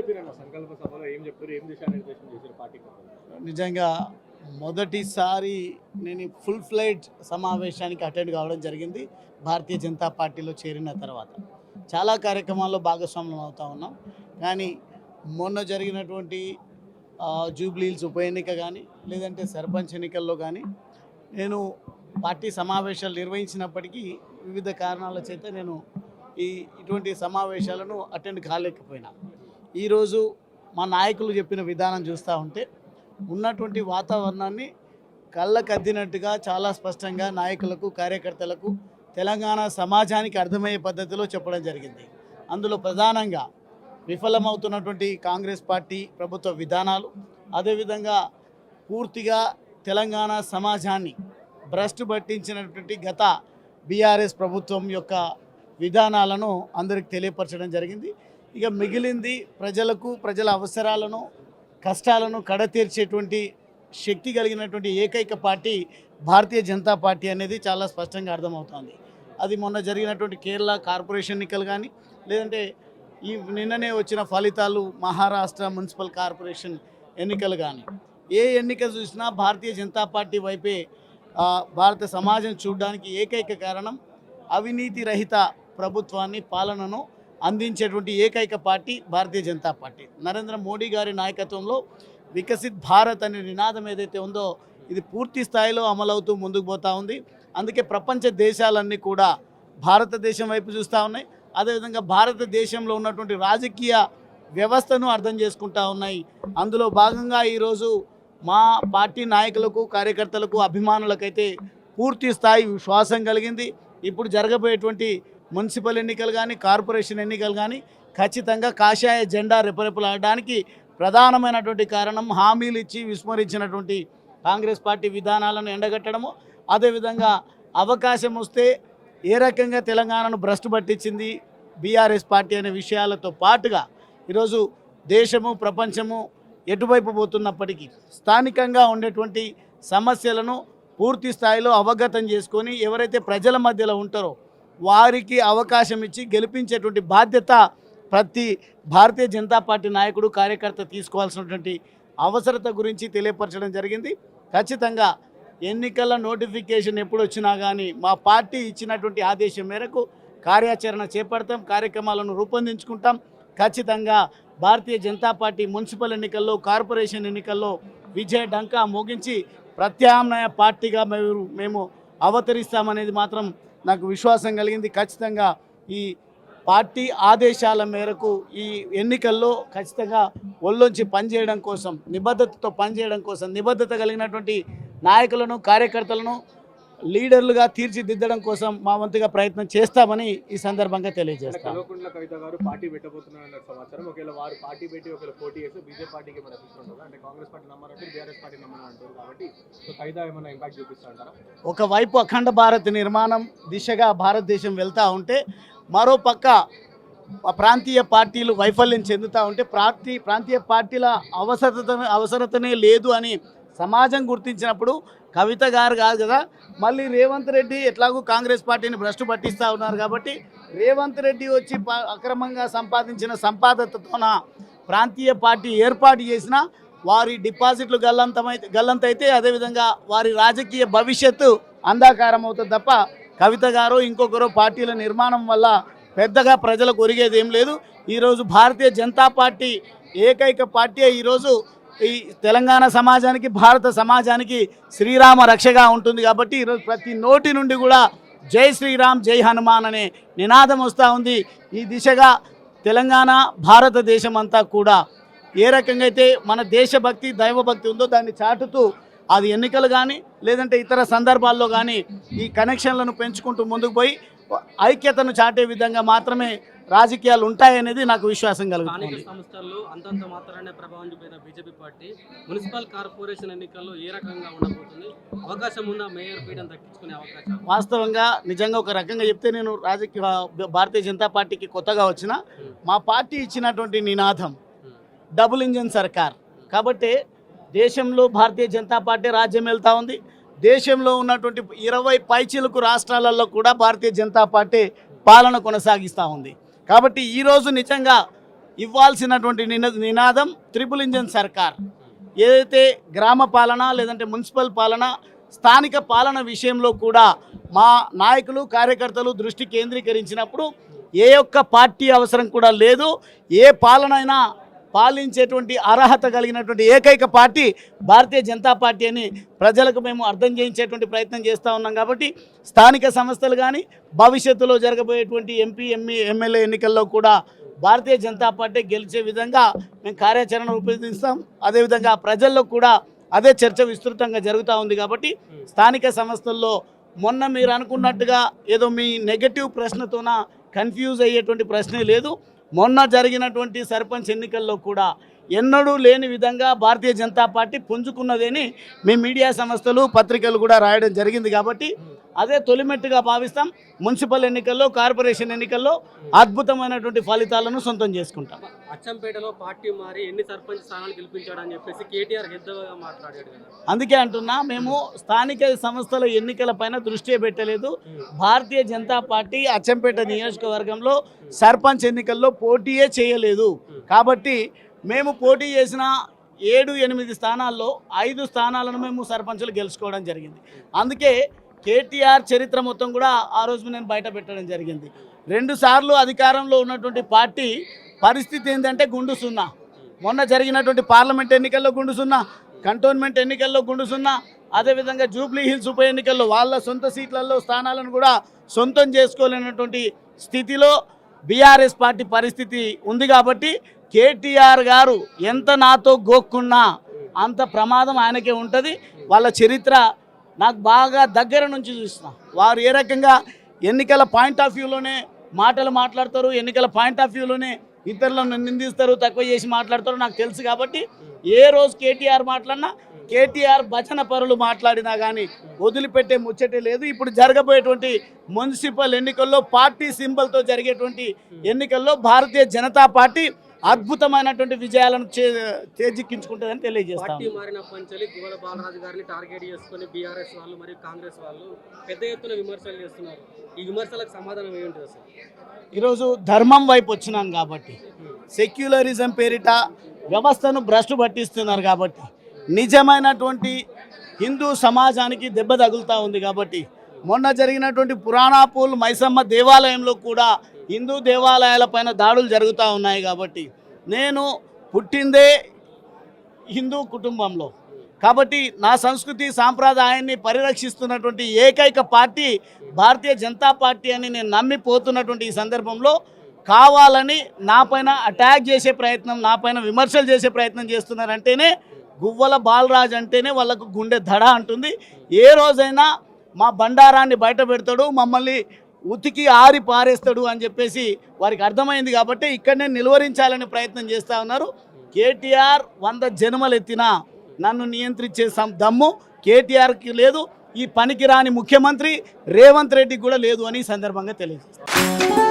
చెప్పిరన్న సంకల్ప సభలో ఏం చెప్పారు, ఏం దిశానిర్దేశం చేశారు పార్టీకి? నిజంగా మొదటిసారి నేను ఫుల్ ఫ్లైట్ సమావేశానికి అటెండ్ కావడం జరిగింది భారతీయ జనతా పార్టీలో చేరిన తర్వాత. చాలా కార్యక్రమాల్లో భాగస్వామ్యం అవుతూ ఉన్నాం. కానీ మొన్న జరిగినటువంటి జూబ్లీహిల్స్ ఉప ఎన్నిక కానీ లేదంటే సర్పంచ్ ఎన్నికల్లో కానీ నేను పార్టీ సమావేశాలు నిర్వహించినప్పటికీ వివిధ కారణాల చేత నేను ఇటువంటి సమావేశాలను అటెండ్ కాలేకపోయినా. ఈరోజు మా నాయకులు చెప్పిన విధానం చూస్తూ ఉంటే ఉన్నటువంటి వాతావరణాన్ని కళ్ళకద్దినట్టుగా చాలా స్పష్టంగా నాయకులకు కార్యకర్తలకు తెలంగాణ సమాజానికి అర్థమయ్యే పద్ధతిలో చెప్పడం జరిగింది. అందులో ప్రధానంగా విఫలమవుతున్నటువంటి కాంగ్రెస్ పార్టీ ప్రభుత్వ విధానాలు, అదేవిధంగా పూర్తిగా తెలంగాణ సమాజాన్ని భ్రష్టు పట్టించినటువంటి గత బీఆర్ఎస్ ప్రభుత్వం యొక్క విధానాలను అందరికి తెలియపరచడం జరిగింది. ఇక మిగిలింది ప్రజలకు ప్రజల అవసరాలను కష్టాలను కడతీర్చేటువంటి శక్తి కలిగినటువంటి ఏకైక పార్టీ భారతీయ జనతా పార్టీ అనేది చాలా స్పష్టంగా అర్థమవుతోంది. అది మొన్న జరిగినటువంటి కేరళ కార్పొరేషన్ ఎన్నికలు కానీ లేదంటే ఈ నిన్ననే వచ్చిన ఫలితాలు మహారాష్ట్ర మున్సిపల్ కార్పొరేషన్ ఎన్నికలు కానీ ఏ ఎన్నిక చూసినా భారతీయ జనతా పార్టీ వైపే భారత సమాజం చూడడానికి ఏకైక కారణం అవినీతి రహిత ప్రభుత్వాన్ని పాలనను అందించేటువంటి ఏకైక పార్టీ భారతీయ జనతా పార్టీ. నరేంద్ర మోడీ గారి నాయకత్వంలో వికసిత్ భారత్ అనే నినాదం ఏదైతే ఉందో ఇది పూర్తి స్థాయిలో అమలవుతూ ముందుకు పోతూ ఉంది. అందుకే ప్రపంచ దేశాలన్నీ కూడా భారతదేశం వైపు చూస్తూ ఉన్నాయి. అదేవిధంగా భారతదేశంలో ఉన్నటువంటి రాజకీయ వ్యవస్థను అర్థం చేసుకుంటూ ఉన్నాయి. అందులో భాగంగా ఈరోజు మా పార్టీ నాయకులకు కార్యకర్తలకు అభిమానులకైతే పూర్తి స్థాయి విశ్వాసం కలిగింది. ఇప్పుడు జరగబోయేటువంటి మున్సిపల్ ఎన్నికలు కానీ కార్పొరేషన్ ఎన్నికలు కానీ ఖచ్చితంగా కాషాయ జెండా రెపరెపలాడడానికి ప్రధానమైనటువంటి కారణం హామీలు ఇచ్చి విస్మరించినటువంటి కాంగ్రెస్ పార్టీ విధానాలను ఎండగట్టడము, అదేవిధంగా అవకాశం వస్తే ఏ రకంగా తెలంగాణను భ్రష్టు పట్టించింది బీఆర్ఎస్ పార్టీ అనే విషయాలతో పాటుగా ఈరోజు దేశము ప్రపంచము ఎటువైపు పోతున్నప్పటికీ స్థానికంగా ఉండేటువంటి సమస్యలను పూర్తి స్థాయిలో అవగతం చేసుకొని ఎవరైతే ప్రజల మధ్యలో ఉంటారో వారికి అవకాశం ఇచ్చి గెలిపించేటువంటి బాధ్యత ప్రతి భారతీయ జనతా పార్టీ నాయకుడు కార్యకర్త తీసుకోవాల్సినటువంటి అవసరత గురించి తెలియపరచడం జరిగింది. ఖచ్చితంగా ఎన్నికల నోటిఫికేషన్ ఎప్పుడు వచ్చినా కానీ మా పార్టీ ఇచ్చినటువంటి ఆదేశం మేరకు కార్యాచరణ చేపడతాం, కార్యక్రమాలను రూపొందించుకుంటాం. ఖచ్చితంగా భారతీయ జనతా పార్టీ మున్సిపల్ ఎన్నికల్లో కార్పొరేషన్ ఎన్నికల్లో విజయ డంకా మోగించి ప్రత్యామ్నాయ పార్టీగా మేము అవతరిస్తామనేది మాత్రం నాకు విశ్వాసం కలిగింది. ఖచ్చితంగా ఈ పార్టీ ఆదేశాల మేరకు ఈ ఎన్నికల్లో ఖచ్చితంగా ఒళ్ళొంచి పనిచేయడం కోసం నిబద్ధతతో పనిచేయడం కోసం నిబద్ధత కలిగినటువంటి నాయకులను కార్యకర్తలను లీడర్లుగా తీర్చిదిద్దడం కోసం మా వంతుగా ప్రయత్నం చేస్తామని ఈ సందర్భంగా తెలియజేస్తాం. కల్వకుంట్ల కవిత గారు పార్టీ పెట్టబోతున్నారన్న సమాచారం. ఒకవేళ వారు పార్టీ పెట్టి ఒకవేళ పోటీ చేస్తే బీజేపీ పార్టీకి ఏమైనా ఎఫెక్ట్ ఉంటుందా? అంటే కాంగ్రెస్ పార్టీ నమ్మరంటే బీఆర్ఎస్ పార్టీ నమ్మరంటారు కాబట్టి కవిత ఏమైనా ఇంపాక్ట్ చూపిస్తారంటారా? ఒకవైపు అఖండ భారత్ నిర్మాణం దిశగా భారతదేశం వెళ్తూ ఉంటే మరోపక్క ప్రాంతీయ పార్టీలు వైఫల్యం చెందుతూ ఉంటే ప్రాంతీయ పార్టీల అవసరతనే లేదు అని సమాజం గుర్తించినప్పుడు కవిత గారు కాదు కదా, మళ్ళీ రేవంత్ రెడ్డి ఎట్లాగూ కాంగ్రెస్ పార్టీని భ్రష్టు పట్టిస్తూ ఉన్నారు కాబట్టి రేవంత్ రెడ్డి వచ్చి అక్రమంగా సంపాదించిన సంపాదనతోన ప్రాంతీయ పార్టీ ఏర్పాటు చేసిన వారి డిపాజిట్లు గల్లంతైతే అదేవిధంగా వారి రాజకీయ భవిష్యత్తు అంధాకారం అవుతుంది తప్ప కవిత గారు ఇంకొకరు పార్టీల నిర్మాణం వల్ల పెద్దగా ప్రజలకు ఒరిగేది ఏం లేదు. ఈరోజు భారతీయ జనతా పార్టీ ఏకైక పార్టీ ఈరోజు ఈ తెలంగాణ సమాజానికి భారత సమాజానికి శ్రీరామ రక్షగా ఉంటుంది కాబట్టి ఈరోజు ప్రతి నోటి నుండి కూడా జై శ్రీరామ్ జై హనుమాన్ అనే నినాదం వస్తూ ఉంది. ఈ దిశగా తెలంగాణ భారతదేశం అంతా కూడా ఏ రకంగా అయితే మన దేశభక్తి దైవభక్తి ఉందో దాన్ని చాటుతూ అది ఎన్నికలు కానీ లేదంటే ఇతర సందర్భాల్లో కానీ ఈ కనెక్షన్లను పెంచుకుంటూ ముందుకు పోయి ఐక్యతను చాటే విధంగా మాత్రమే రాజకీయాలు ఉంటాయనేది నాకు విశ్వాసం కలుగుతుంది. సంస్థల్లో అంతంత మాత్రాన్ని ప్రభావం చూపిన బీజేపీ పార్టీ మున్సిపల్ కార్పొరేషన్ ఎన్నికల్లో ఏ రకంగా ఉండబోతుంది? అవకాశం ఉందా మేయర్ పీఠం దక్కించుకునే అవకాశం? వాస్తవంగా నిజంగా ఒక రకంగా చెప్తే నేను భారతీయ జనతా పార్టీకి కొత్తగా వచ్చిన మా పార్టీ ఇచ్చినటువంటి నినాదం డబుల్ ఇంజన్ సర్కార్ కాబట్టి దేశంలో భారతీయ జనతా పార్టీ రాజ్యం వెళ్తూ ఉంది. దేశంలో ఉన్నటువంటి 20 పైచిలకు రాష్ట్రాలలో కూడా భారతీయ జనతా పార్టీ పాలన కొనసాగిస్తూ ఉంది. కాబట్టి ఈరోజు నిజంగా ఇవ్వాల్సినటువంటి నినాదం ట్రిపుల్ ఇంజన్ సర్కార్. ఏదైతే గ్రామ పాలన లేదంటే మున్సిపల్ పాలన స్థానిక పాలన విషయంలో కూడా మా నాయకులు కార్యకర్తలు దృష్టి కేంద్రీకరించినప్పుడు ఏ ఒక్క పార్టీ అవసరం కూడా లేదు. ఏ పాలనైనా పాలించేటువంటి అర్హత కలిగినటువంటి ఏకైక పార్టీ భారతీయ జనతా పార్టీ అని ప్రజలకు మేము అర్థం చేయించేటువంటి ప్రయత్నం చేస్తూ ఉన్నాం. కాబట్టి స్థానిక సంస్థలు కానీ భవిష్యత్తులో జరగబోయేటువంటి ఎంపీ ఎమ్మెల్యే ఎన్నికల్లో కూడా భారతీయ జనతా పార్టీ గెలిచే విధంగా మేము కార్యాచరణ రూపొందిస్తాం. అదేవిధంగా ప్రజల్లో కూడా అదే చర్చ విస్తృతంగా జరుగుతూ ఉంది. కాబట్టి స్థానిక సంస్థల్లో మొన్న మీరు అనుకున్నట్టుగా ఏదో మీ నెగటివ్ ప్రశ్నతోన కన్ఫ్యూజ్ అయ్యేటువంటి ప్రశ్నే లేదు. మొన్న జరిగినటువంటి సర్పంచ్ ఎన్నికల్లో కూడా ఎన్నడూ లేని విధంగా భారతీయ జనతా పార్టీ పుంజుకున్నదని మీ మీడియా సంస్థలు పత్రికలు కూడా రాయడం జరిగింది. కాబట్టి అదే తొలిమెట్టుగా భావిస్తాం. మున్సిపల్ ఎన్నికల్లో కార్పొరేషన్ ఎన్నికల్లో అద్భుతమైనటువంటి ఫలితాలను సొంతం చేసుకుంటాం. అచ్చంపేటలో పార్టీ మారి ఎన్ని సర్పంచ్ స్థానాలు గెలిపించాడని చెప్పేసి కేటీఆర్ హెద్దగా మాట్లాడాడు కదా. అందుకే అంటున్నా, మేము స్థానిక సంస్థల ఎన్నికల పైన దృష్టి పెట్టలేదు. భారతీయ జనతా పార్టీ అచ్చంపేట నియోజకవర్గంలో సర్పంచ్ ఎన్నికల్లో పోటీయే చేయలేదు. కాబట్టి మేము పోటీ చేసిన 7-8 స్థానాల్లో 5 స్థానాలను మేము సర్పంచులు గెలుచుకోవడం జరిగింది. అందుకే కేటీఆర్ చరిత్ర మొత్తం కూడా ఆ రోజు నేను బయట పెట్టడం జరిగింది. 2 సార్లు అధికారంలో ఉన్నటువంటి పార్టీ పరిస్థితి ఏంటంటే గుండు సున్నా. మొన్న జరిగినటువంటి పార్లమెంట్ ఎన్నికల్లో గుండు సున్నా, కంటోన్మెంట్ ఎన్నికల్లో గుండు సున్నా, అదేవిధంగా జూబ్లీ హిల్స్ ఉప ఎన్నికల్లో వాళ్ళ సొంత సీట్లలో స్థానాలను కూడా సొంతం చేసుకోలేనటువంటి స్థితిలో బీఆర్ఎస్ పార్టీ పరిస్థితి ఉంది. కాబట్టి కేటీఆర్ గారు ఎంత నాతో గోక్కున్నా అంత ప్రమాదం ఆయనకే ఉంటుంది. వాళ్ళ చరిత్ర నాకు బాగా దగ్గర నుంచి చూసిన వారు ఏ రకంగా ఎన్నికల పాయింట్ ఆఫ్ వ్యూలోనే మాటలు మాట్లాడతారు, ఎన్నికల పాయింట్ ఆఫ్ వ్యూలోనే ఇతరులను నిందిస్తారు, తక్కువ చేసి మాట్లాడతారు నాకు తెలుసు. కాబట్టి ఏ రోజు కేటీఆర్ మాట్లాడినా, కేటీఆర్ భజన పరులు మాట్లాడినా కానీ వదిలిపెట్టే ముచ్చటే లేదు. ఇప్పుడు జరగబోయేటువంటి మున్సిపల్ ఎన్నికల్లో పార్టీ సింబల్తో జరిగేటువంటి ఎన్నికల్లో భారతీయ జనతా పార్టీ అద్భుతమైనటువంటి విజయాలను చేజిక్కించుకుంటుందని తెలియజేస్తాం. పార్టీ మారిన పంచలి గువ్వల బాలరాజు గారిని టార్గెట్ చేసుకుని బీఆర్ఎస్ వాళ్ళు మరియు కాంగ్రెస్ వాళ్ళు పెద్ద ఎత్తున విమర్శలు చేస్తున్నారు. ఈ విమర్శలకు సమాధానం ఏముంటుంది అసలు? ఈరోజు ధర్మం వైపు వచ్చినాం కాబట్టి, సెక్యులరిజం పేరిట వ్యవస్థను భ్రష్టు పట్టిస్తున్నారు కాబట్టి, నిజమైనటువంటి హిందూ సమాజానికి దెబ్బ తగులుతూ ఉంది. కాబట్టి మొన్న జరిగినటువంటి పురాణాపూల్ మైసమ్మ దేవాలయంలో కూడా హిందూ దేవాలయాలపైన దాడులు జరుగుతూ ఉన్నాయి. కాబట్టి నేను పుట్టిందే హిందూ కుటుంబంలో, కాబట్టి నా సంస్కృతి సాంప్రదాయాన్ని పరిరక్షిస్తున్నటువంటి ఏకైక పార్టీ భారతీయ జనతా పార్టీ అని నేను నమ్మిపోతున్నటువంటి ఈ సందర్భంలో కావాలని నాపైన అటాక్ చేసే ప్రయత్నం, నాపైన విమర్శలు చేసే ప్రయత్నం చేస్తున్నారంటేనే గువ్వల బాలరాజు అంటేనే వాళ్ళకు గుండె దడ అంటుంది. ఏ రోజైనా మా బండారాన్ని బయట పెడతాడు, మమ్మల్ని ఉతికి ఆరి పారేస్తాడు అని చెప్పేసి వారికి అర్థమైంది. కాబట్టి ఇక్కడనే నిలువరించాలని ప్రయత్నం చేస్తూ ఉన్నారు. కేటీఆర్ 100 జన్మలు ఎత్తినా నన్ను నియంత్రించే దమ్ము కేటీఆర్కి లేదు. ఈ పనికిరాని ముఖ్యమంత్రి రేవంత్ రెడ్డికి కూడా లేదు అని ఈ సందర్భంగా తెలియజేస్తాను.